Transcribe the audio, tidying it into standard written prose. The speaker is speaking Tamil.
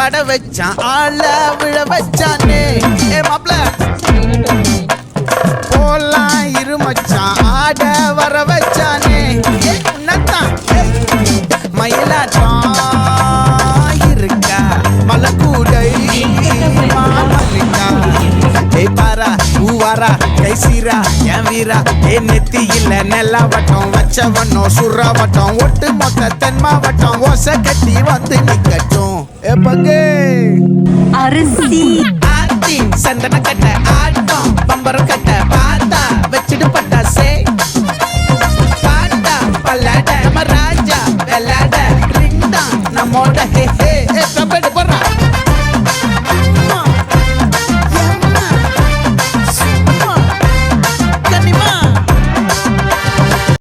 பட வச்சான் ஆள விழ வச்சானே ஏ மாப்ள போலாம் இருமச்சான் ஆட வர வச்சானே ஏ உன்னத்தான் மயிலாட்டம் இருக்கா மலக்கூடை மாமலிக்கா ஏ பாரா ஊவாரா கைசீரா என் வீரா ஏ நெத்தி இல்ல நெல்லா வட்டம் வச்சவனும் சுறா வட்டம் ஒட்டு மொத்த தென் மாவட்டம் ஓசை கட்டி வந்து நிக்கட்டும் ஏ பங்கே அரிசி ஆத்தி சந்தன கட்ட ஆட்டம் பம்பரம் கட்ட பாத்தா வச்சிடு பட்டாசே பாட்டா பல்லாட நம்ம ராஜா வெள்ளாட ரிங் தான் நம்மோட ஹே ஹே ஏ தப்பெடு போடுறா